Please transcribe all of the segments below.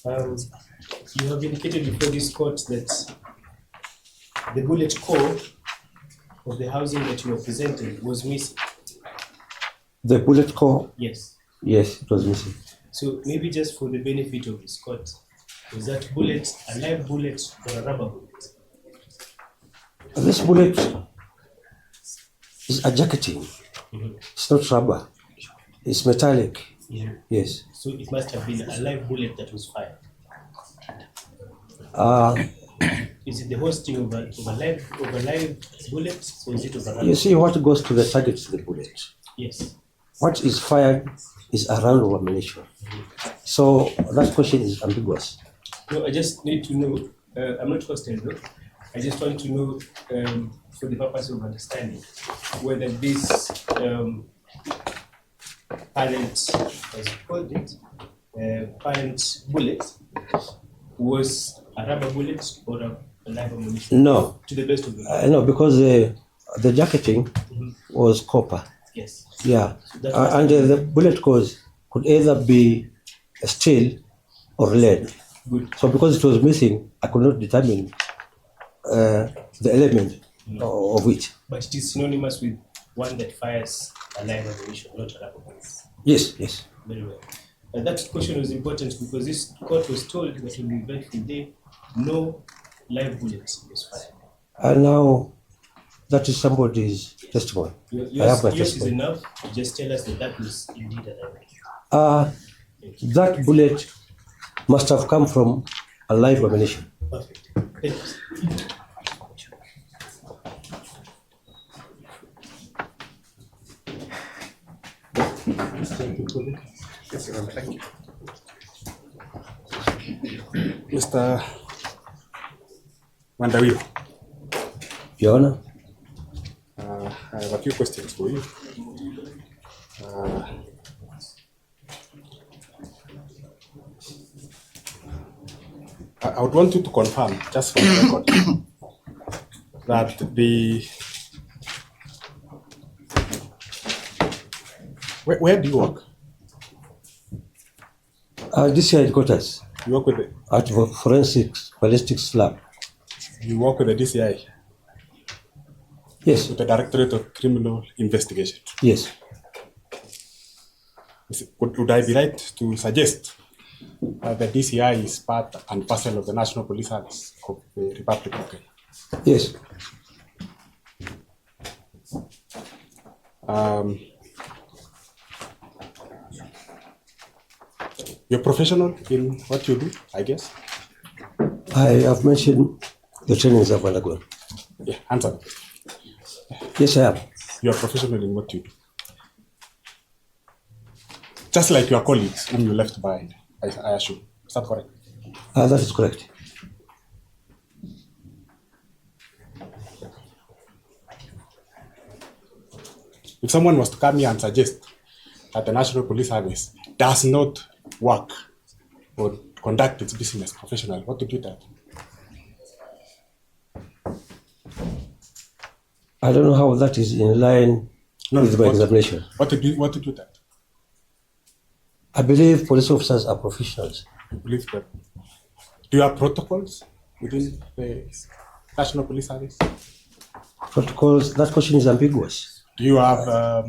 You have indicated before this court that the bullet core of the housing that you were presented was missing. The bullet core? Yes. Yes, it was missing. So maybe just for the benefit of this court, was that bullet a live bullet or a rubber bullet? This bullet is a jacketing. Mm-hmm. It's not rubber. It's metallic. Yeah. Yes. So it must have been a live bullet that was fired. Is it the hosting of a live bullet, or is it of a rubber? You see, what goes to the target is the bullet. Yes. What is fired is a round of ammunition. So that question is ambiguous. No, I just need to know. I'm not hostile though. I just want to know, for the purpose of understanding, whether this parent, as you called it, parent bullet was a rubber bullet or a live ammunition? No. To the best of your No, because the jacketing was copper. Yes. Yeah. So And the bullet could either be steel or lead. Good. So because it was missing, I could not determine the element of it. But it is synonymous with one that fires a live ammunition, not a rubber bullet. Yes, yes. Very well. And that question was important because this court was told that in the eventful day, no live bullets was fired. And now that is somebody's testimony. I have my Yours is testimony. enough to just tell us that that was indeed a live bullet. That bullet must have come from a live ammunition. Perfect. Thank you. Yes, Your Honor, thank you. Mr. Mwandawiro, Your Honor? I have a few questions for you. I would want you to confirm, just for the record, that where do you work? This headquarters You work with at Forensics Ballistics Lab. you work with the DCI, Yes, with the Directorate of Criminal Investigation. yes. Would I be right to suggest that the DCI is part and parcel of the National Police Service of the Republic of Kenya? Yes. You're professional in what you do, I guess? I have mentioned the trainings I've undergone. Yeah, answer. Yes, I am. You're professional in what you do. Just like your colleagues whom you left behind, I assume. Is that correct? That is correct. If someone was to come here and suggest that the National Police Service does not work or conduct its business professionally, what would you tell? I don't know how that is in line with my examination. What would you tell? I believe police officers are professionals. Police people. Do you have protocols within the National Police Service? Protocols, that question is ambiguous. Do you have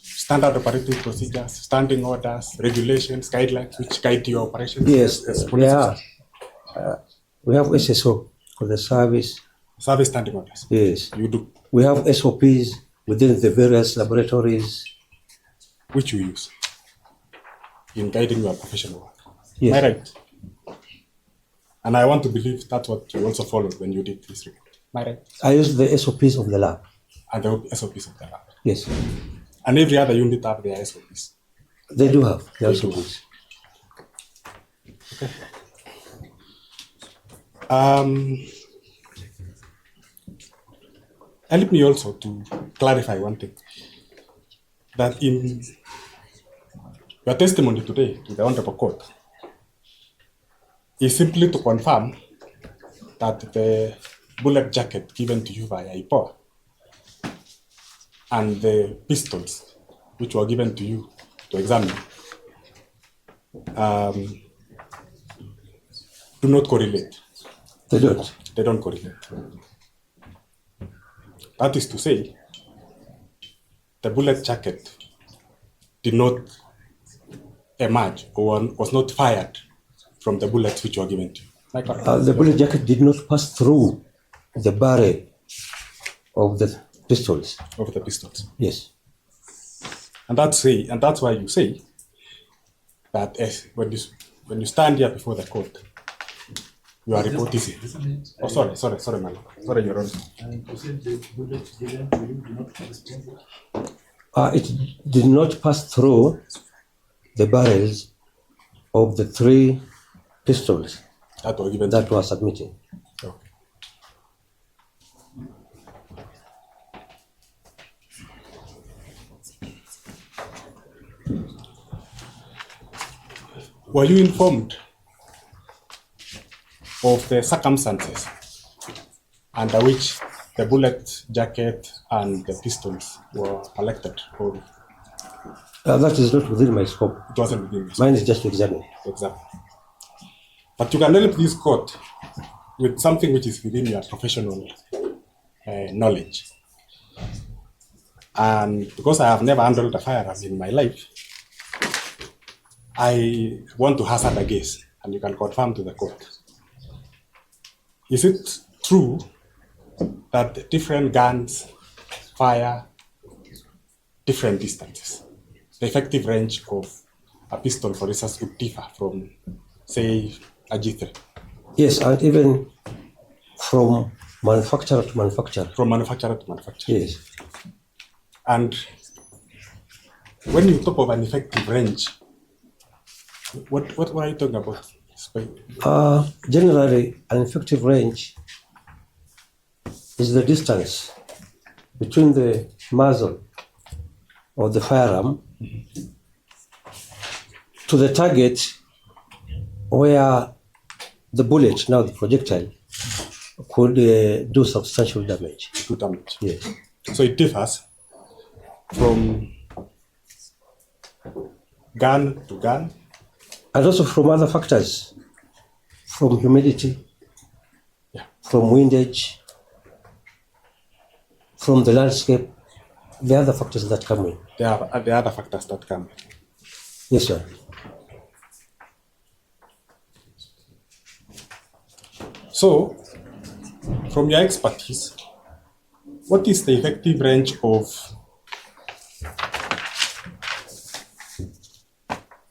standard operating procedures, standing orders, regulations, guidelines which guide your operations? Yes, as we police have. officers? We have SSO for the service. Service standing orders. Yes. You do. We have SOPs within the various laboratories. Which you use in guiding your professional work. Yes. Am I right? And I want to believe that's what you also followed when you did this report. Am I right? I use the SOPs of the lab. And the SOPs of the lab. Yes. And every other unit have their SOPs. They do have their They do. SOPs. Okay. Help me also to clarify one thing. That in your testimony today to the Honorable Court is simply to confirm that the bullet jacket given to you by IPOA and the pistols which were given to you to examine do not correlate. They don't. They don't correlate. That is to say, the bullet jacket did not emerge or was not fired from the bullets which were given to you. The bullet jacket did not pass through the barrel of the pistols. Of the pistols. Yes. And that's why you say that when you stand here before the court, you are reporting. Oh, sorry, man. Sorry, Your Honor. It did not pass through the barrels of the 3 pistols That were given. that were submitted. Okay. Were you informed of the circumstances under which the bullet jacket and the pistols were collected? Or That is not within my scope. it wasn't within this? Mine is just to examine. Exactly. But you can help this court with something which is within your professional knowledge. And because I have never handled a firearm in my life, I want to hazard a guess, and you can confirm to the court. Is it true that different guns fire different distances? The effective range of a pistol, for instance, would differ from, say, a G3. Yes, and even from manufacturer to manufacturer. From manufacturer to manufacturer. Yes. And when you talk of an effective range, what are you talking about? Generally, an effective range is the distance between the muzzle of the firearm to the target where the bullet, now the projectile, could do substantial damage. Do damage. Yes. So it differs from gun to gun. And also from other factors, from humidity, from windage, from the landscape, the other factors that come in. There are other factors that come. Yes, sir. So, from your expertise, what is the effective range of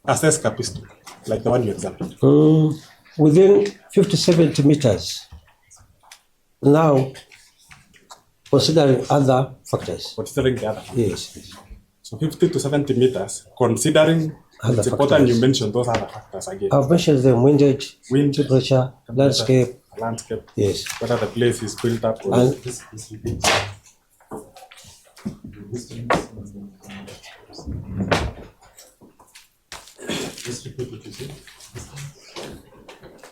a Seska pistol, like the one you examined? Within 50, 70 meters. Now, considering other factors. Considering the other factors. Yes. So 50 to 70 meters, considering Other it's important factors. you mention those other factors again. I've mentioned them: windage, Wind, temperature, landscape. landscape, Yes. whether the place is built up or And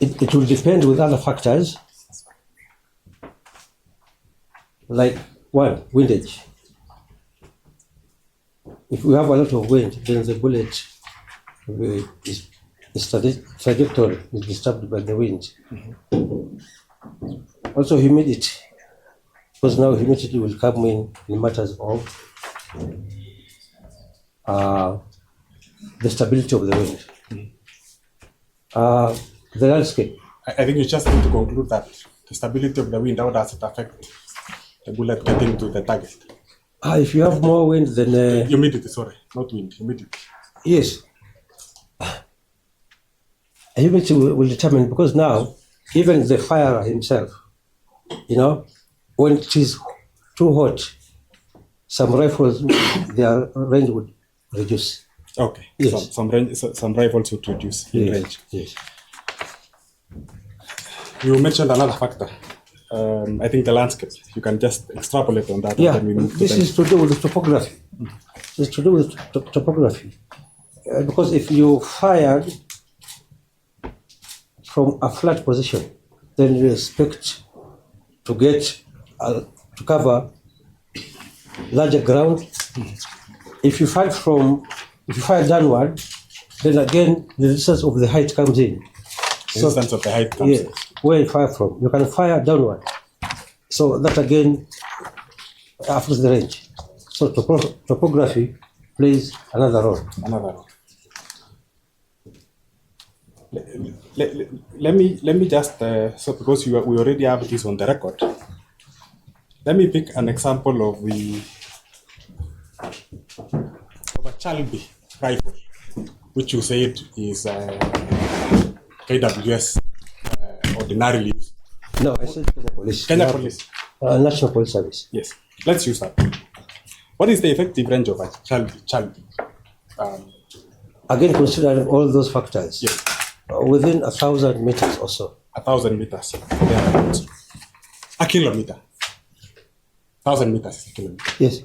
it will depend with other factors, like one, windage. If we have a lot of wind, then the bullet its trajectory is disturbed by the wind. Also humidity, because now humidity will come in matters of the stability of the wind. The landscape. I think you just need to conclude that the stability of the wind, how does it affect the bullet getting to the target? If you have more wind, then Humidity, sorry, not wind, humidity. yes, humidity will determine, because now even the firer himself, when it is too hot, some rifles their range would reduce. Okay. Yes. Some rifles would reduce in Yes. range. Yes. You mentioned another factor. I think the landscape. You can just extrapolate on that. Yeah, and then we move to this the- is to do with topography. It's to do with topography. Because if you fired from a flat position, then you expect to get to cover larger ground. If you fire downward, then again the distance of the height comes in. Resistance of the height comes. Yeah, where you fire from. You can fire downward. So that again affects the range. So topography plays another role. Another role. Let me just so because we already have this on the record. Let me pick an example of a Chalby rifle, which you said is KWS ordinarily used. No, I said Kenya Police. Kenya Police. National Police Service. Yes, let's use that. What is the effective range of a Chalby? Again, considering all those factors, Yes, within 1,000 meters or so. 1,000 meters. A kilometer. 1,000 meters is a kilometer. Yes.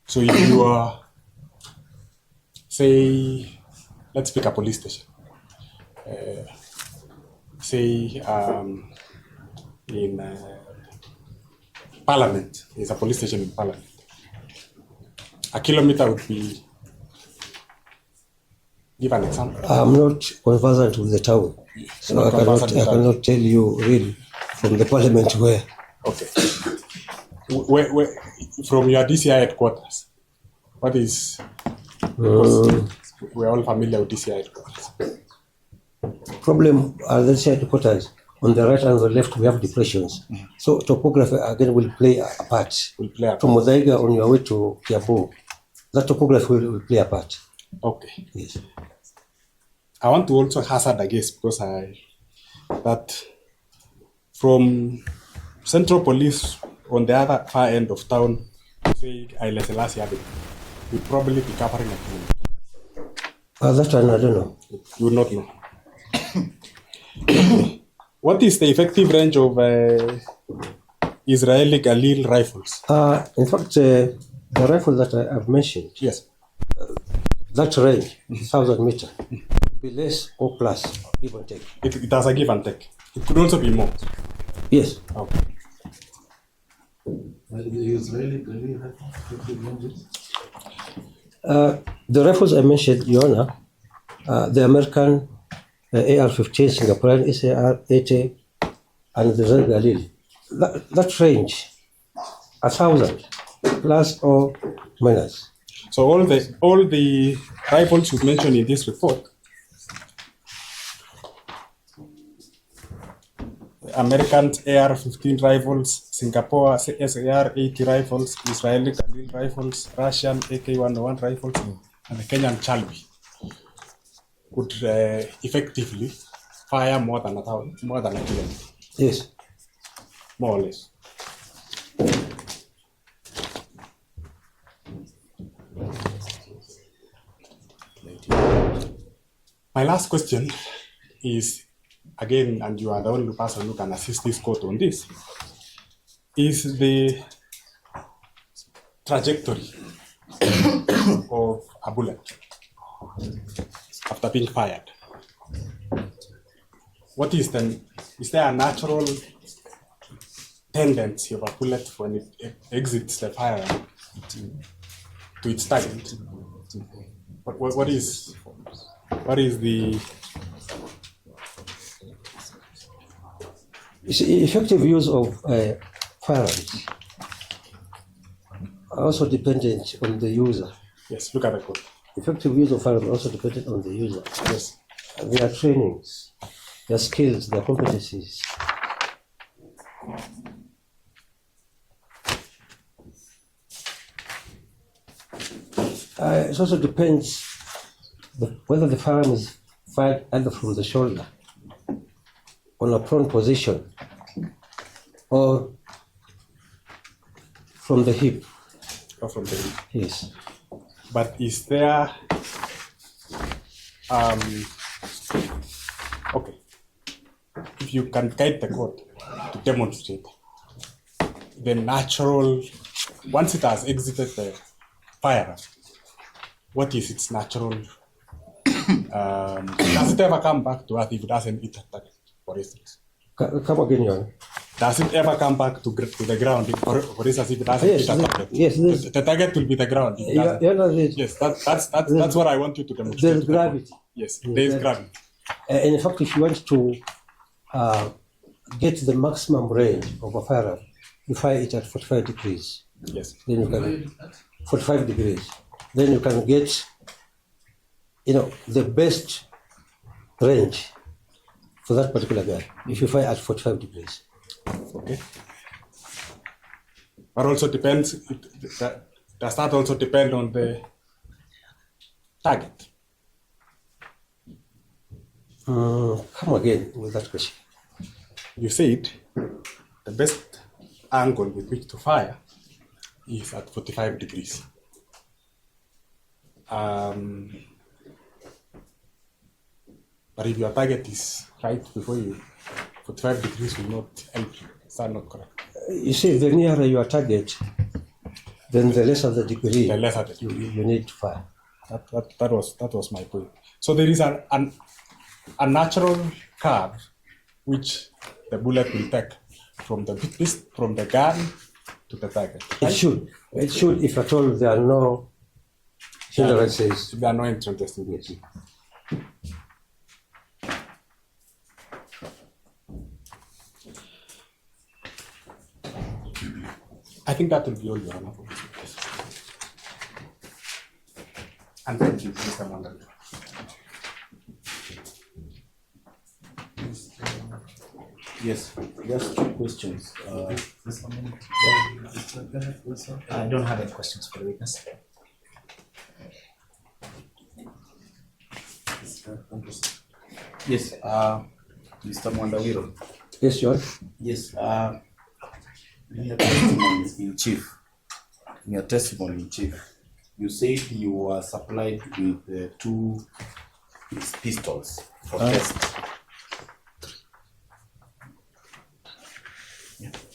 So if you are, say, let's pick a police station. Say in Parliament, there's a police station in Parliament. A kilometer would be, give an example. I'm not conversant with the town, so Not conversant with I that. cannot tell you really from the parliament where. Okay. Where, from your DCI headquarters, what is, because we're all familiar with DCI headquarters. Problem are the headquarters. On the right and the left, we have depressions. So topography again will play a part. Will play a From Mwandawiro on your way to Kiambu, that topography will play a part. Okay. Yes. I want to also hazard a guess because that from Central Police on the other far end of town, say Haile Selassie Avenue, would probably be covering a kilometer. That one I don't know. You would not know. What is the effective range of Israeli Galil rifles? In fact, the rifle that I have mentioned, Yes. that range, 1,000 meters, will be less or plus, give or take. It has a give and take. It could also be more. Yes. Okay. The rifles I mentioned, Your Honor, the American AR-15, Singaporean SAR-80, and the Red Galil. That range, 1,000 plus or minus. So all the rifles you mentioned in this report, American AR-15 rifles, Singapore SAR-80 rifles, Israeli Galil rifles, Russian AK-101 rifles, and the Kenyan Chalby could effectively fire more than a kilometer, Yes. more or less. My last question is, again, and you are the only person who can assist this court on this, is the trajectory of a bullet after being fired. What is there a natural tendency of a bullet when it exits the firearm to its target? What is the Effective use of firearms are also dependent on the user. yes? Look at the code. Effective use of firearms are also dependent on the user. Yes. Their trainings, their skills, their competencies. It also depends whether the firearm is fired either from the shoulder, on a prone position, or from the hip. Or from the hip. Yes. But is there okay, if you can guide the code to demonstrate the natural, once it has exited the firearm, what is its natural does it ever come back to earth if it doesn't hit a target, for instance? Come again, Your Honor. does it ever come back to the ground? For instance, if it doesn't Yes, hit a target, yes, the target will be the ground. If it doesn't. Yes, that's what I want you to demonstrate. There's gravity. Yes, there is gravity. In fact, if you want to get the maximum range of a firearm, you fire it at 45 degrees. Yes. Then you can 45 degrees. Then you can get, the best range for that particular gun if you fire at 45 degrees. Okay. But also depends. Does that also depend on the target? Come again with that question. You said the best angle with which to fire is at 45 degrees. But if your target is right before you, 45 degrees will not help you. Is that not correct? You see, the nearer your target, then the lesser the degree The lesser the you need to fire. That was my point. So there is a natural curve which the bullet will take from the gun to the target. It should, if at all there are no hindrances. There are no hindrances in it. I think that will be all, Your Honor. And thank you, Mr. Mwandawiro. Yes, just two questions. I don't have any questions for the witness. Yes, Mr. Mwandawiro. Yes, John. Yes, in your testimony in chief, you said you were supplied with two pistols for test.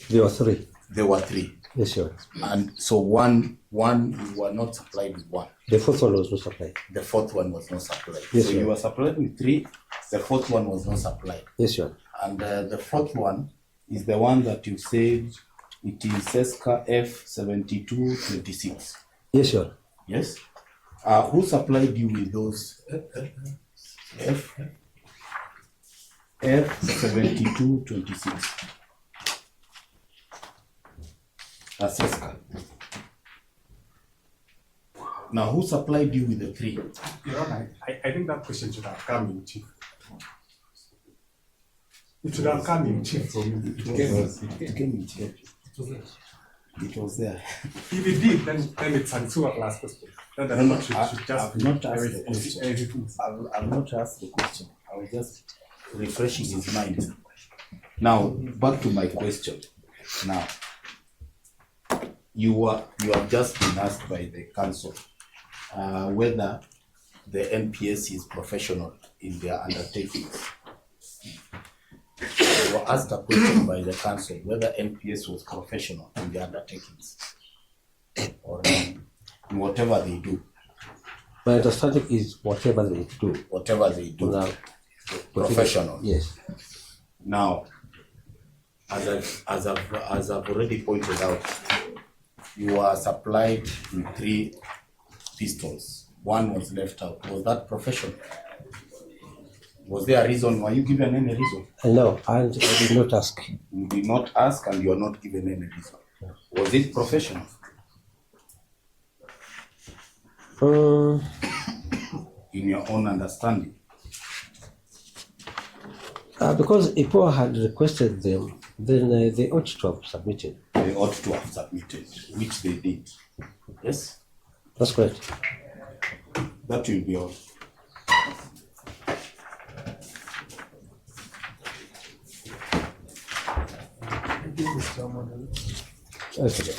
There were three. There were three. Yes, John. And so one you were not supplied with one. The fourth one was not supplied. The fourth one was not supplied. Yes, so sir. you were supplied with three. The fourth one was not supplied. Yes, John. And the fourth one is the one that you said it is SESCA F7226. Yes, John. Yes? Who supplied you with those F7226? SESCA. Now, who supplied you with the three? Your Honor, I think that question should have come in chief. It should have come in chief from you. It came in chief. It was there. If it did, then it's a super class question. Then the No, should I've just not asked the question. I've not asked the question. I was just refreshing his mind. Now, back to my question. Now, you have just been asked by the council whether the NPS is professional in their undertakings. You were asked a question by the council whether NPS was professional in their undertakings or in whatever they do. My understanding is whatever they do. Whatever they do, Now, professional. Yes. Now, as I've already pointed out, you are supplied with three pistols. One was left out. Was that professional? Was there a reason? Were you given any reason? No, I did not ask. You did not ask, and you are not given any reason. Was it professional? In your own understanding? Because IPOA had requested them, then they ought to have submitted. They ought to have submitted, which they did. Yes? That's correct. That will be all. Okay.